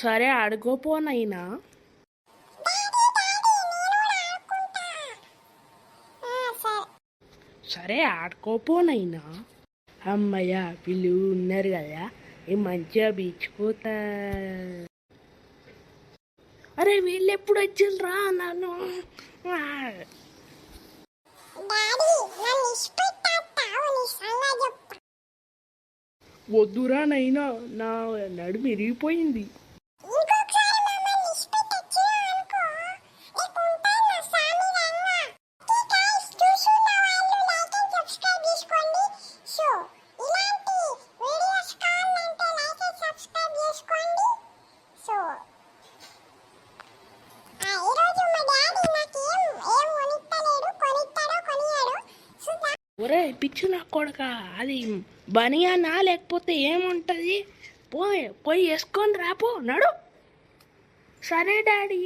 సరే అడుకోపోనైనా. సరే ఆడుకోపోనైనా. అమ్మయ్య వీళ్ళు ఉన్నారు కదా, ఏం మంచిగా బీచ్పోతా. అరే వీళ్ళు ఎప్పుడు వచ్చిండ్రా నన్ను. వద్దురా నైనా, నా నడుము ఇరిగిపోయింది. ఒరే పిచ్చి నా కొడక, అది బనియానా లేకపోతే ఏముంటుంది? పోయి వేసుకొని రాపో నడు. సరే డాడీ.